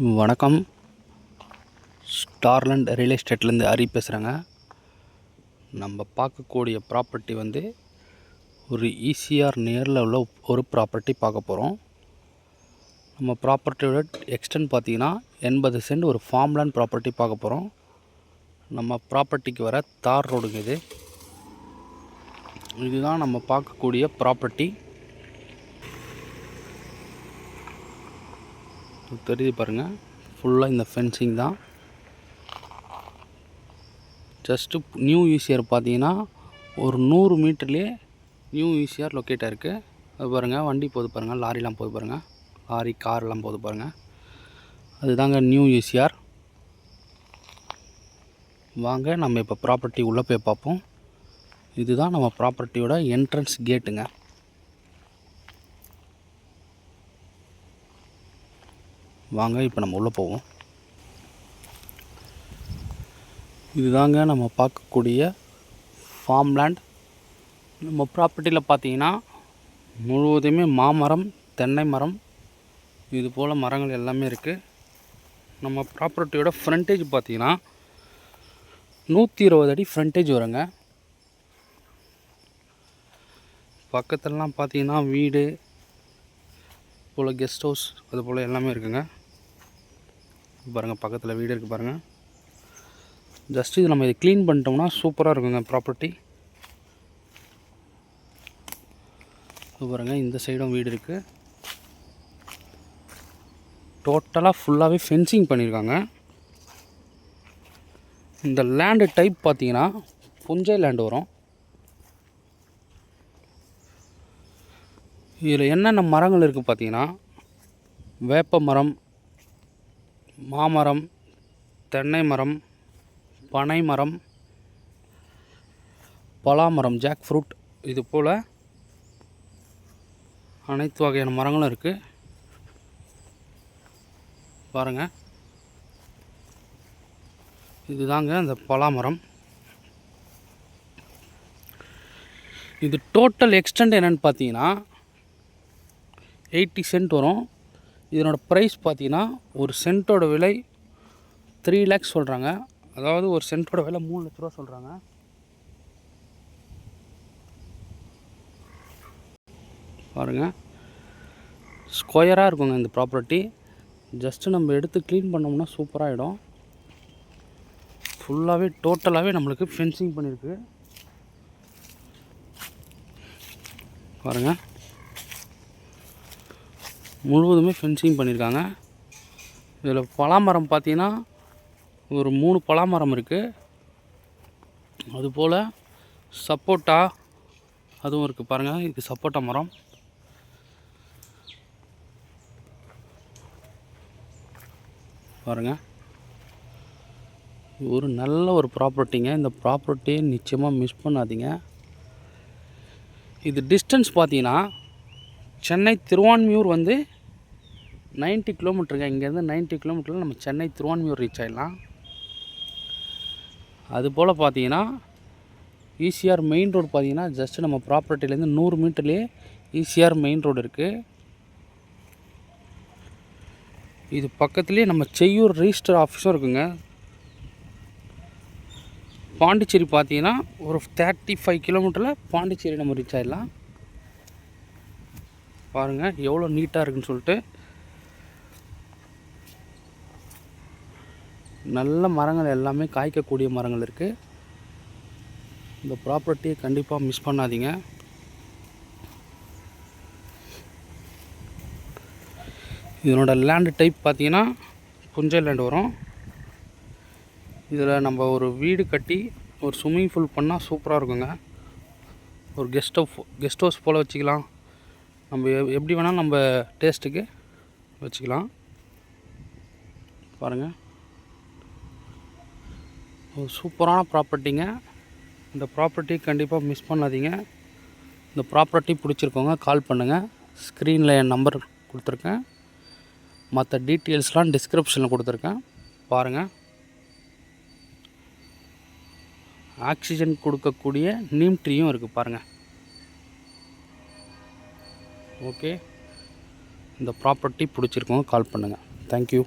வணக்கம். ஸ்டார்லேண்ட் ரியல் எஸ்டேட்லேருந்து ஹரி பேசுகிறேங்க. நம்ம பார்க்கக்கூடிய ப்ராப்பர்ட்டி வந்து ஒரு ஈசிஆர் நியரில் உள்ள ஒரு ப்ராப்பர்ட்டி பார்க்க போகிறோம். நம்ம ப்ராப்பர்ட்டியோட எக்ஸ்டென்ட் பார்த்திங்கன்னா 80 சென்ட் ஒரு ஃபார்ம்லேண்ட் ப்ராப்பர்ட்டி பார்க்க போகிறோம். நம்ம ப்ராப்பர்ட்டிக்கு வர தார் ரோடுங்க இதுதான் நம்ம பார்க்கக்கூடிய ப்ராப்பர்ட்டி. தெரியுது பாருங்கள், ஃபுல்லாக இந்த ஃபென்சிங் தான். ஜஸ்ட்டு நியூ ஈசிஆர் பார்த்தீங்கன்னா ஒரு 100 மீட்டர்லேயே நியூ ஈசிஆர் லொக்கேட் ஆகிருக்கு. அது பாருங்கள், வண்டி போகுது பாருங்கள், லாரிலாம் போகுது பாருங்கள், லாரி கார்லாம் போகுது பாருங்கள். அதுதாங்க நியூ ஈசிஆர். வாங்க நம்ம இப்போ ப்ராப்பர்ட்டி உள்ளே போய் பார்ப்போம். இதுதான் நம்ம ப்ராப்பர்ட்டியோட என்ட்ரன்ஸ் கேட்டுங்க. வாங்க இப்போ நம்ம உள்ளே போவோம். இதுதாங்க நம்ம பார்க்கக்கூடிய ஃபார்ம்லேண்ட். நம்ம ப்ராப்பர்ட்டியில் பார்த்தீங்கன்னா முழுவதுமே மாமரம், தென்னை மரம், இது போல் மரங்கள் எல்லாமே இருக்குது. நம்ம ப்ராப்பர்ட்டியோட ஃப்ரண்டேஜ் பார்த்தீங்கன்னா 120 அடி ஃப்ரண்டேஜ் வருங்க. பக்கத்துலலாம் பார்த்தீங்கன்னா வீடு போல் கெஸ்ட் ஹவுஸ் அது போல் எல்லாமே இருக்குங்க. பாருங்கள், பக்கத்தில் வீடு இருக்குது பாருங்கள். ஜஸ்ட் இது நம்ம இதை க்ளீன் பண்ணிட்டோம்னா சூப்பராக இருக்குங்க ப்ராப்பர்ட்டி. பாருங்கள், இந்த சைடும் வீடு இருக்குது. டோட்டலாக ஃபுல்லாகவே ஃபென்சிங் பண்ணியிருக்காங்க. இந்த லேண்டு டைப் பார்த்தீங்கன்னா புஞ்சை லேண்டு வரும். இதில் என்னென்ன மரங்கள் இருக்குது பார்த்தீங்கன்னா வேப்ப மரம், மாமரம், தென்னை மரம், பனை மரம், பலாமரம், ஜாக் ஃப்ரூட், இது போல் அனைத்து வகையான மரங்களும் இருக்குது. பாருங்கள், இதுதாங்க அந்த பலாமரம். இது டோட்டல் எக்ஸ்டெண்ட் என்னென்னு பார்த்தீங்கன்னா 80 சென்ட் வரும். இதனோட ப்ரைஸ் பார்த்தீங்கன்னா ஒரு சென்ட்டோட விலை 3 lakhs சொல்கிறாங்க. அதாவது ஒரு சென்ட்டோட விலை 3 லட்ச ரூபா சொல்கிறாங்க. பாருங்கள், ஸ்கொயராக இருக்குங்க இந்த ப்ராப்பர்ட்டி. ஜஸ்ட்டு நம்ம எடுத்து க்ளீன் பண்ணோம்னா சூப்பராகிடும். ஃபுல்லாகவே டோட்டலாகவே நம்மளுக்கு ஃபென்சிங் பண்ணியிருக்கு. பாருங்கள், முழுவதுமே ஃபென்சிங் பண்ணியிருக்காங்க. இதில் பலாமரம் பார்த்தீங்கன்னா ஒரு 3 பலாமரம் இருக்குது. அதுபோல் சப்போட்டா அதுவும் இருக்குது பாருங்கள். இது சப்போட்டா மரம். பாருங்கள், ஒரு நல்ல ஒரு ப்ராப்பர்ட்டிங்க. இந்த ப்ராப்பர்ட்டியை நிச்சயமாக மிஸ் பண்ணாதீங்க. இது டிஸ்டன்ஸ் பார்த்தீங்கன்னா சென்னை திருவான்மியூர் வந்து 90 கிலோமீட்டருங்க. இங்கேருந்து 90 கிலோமீட்டரில் நம்ம சென்னை திருவான்மியூர் ரீச் ஆகிடலாம். அதுபோல் பார்த்தீங்கன்னா ஈசிஆர் மெயின் ரோடு பார்த்தீங்கன்னா ஜஸ்ட்டு நம்ம ப்ராப்பர்ட்டிலேருந்து 100 மீட்டர்லேயே ஈசிஆர் மெயின் ரோடு இருக்குது. இது பக்கத்துலேயே நம்ம செய்யூர் ரிஜிஸ்டர் ஆஃபீஸும் இருக்குங்க. பாண்டிச்சேரி பார்த்தீங்கன்னா ஒரு 35 கிலோமீட்டரில் பாண்டிச்சேரி நம்ம ரீச் ஆகிடலாம். பாருங்கள் எவ்வளோ நீட்டாக இருக்குன்னு சொல்லிட்டு. நல்ல மரங்கள் எல்லாமே காய்க்கக்கூடிய மரங்கள் இருக்குது. இந்த ப்ராப்பர்ட்டியை கண்டிப்பாக மிஸ் பண்ணாதீங்க. இதனோட லேண்டு டைப் பார்த்தீங்கன்னா புஞ்சை லேண்டு வரும். இதில் நம்ம ஒரு வீடு கட்டி ஒரு ஸ்விம்மிங் பூல் பண்ணால் சூப்பராக இருக்குங்க. ஒரு கெஸ்ட் ஹவுஸ் போல் வச்சுக்கலாம். நம்ம எப்படி வேணால் நம்ம டேஸ்ட்டுக்கு வச்சுக்கலாம். பாருங்கள், ஒரு சூப்பரான ப்ராப்பர்ட்டிங்க. இந்த ப்ராப்பர்ட்டி கண்டிப்பாக மிஸ் பண்ணாதீங்க. இந்த ப்ராப்பர்ட்டி பிடிச்சிருக்கோங்க கால் பண்ணுங்கள். ஸ்க்ரீனில் என் நம்பர் கொடுத்துருக்கேன். மற்ற டீட்டெயில்ஸ்லாம் டிஸ்கிரிப்ஷனில் கொடுத்துருக்கேன். பாருங்கள், ஆக்சிஜன் கொடுக்கக்கூடிய நீம் ட்ரீயும் இருக்குது பாருங்கள். ஓகே, இந்த ப்ராப்பர்ட்டி பிடிச்சிருக்கோங்க கால் பண்ணுங்கள். தேங்க்யூ.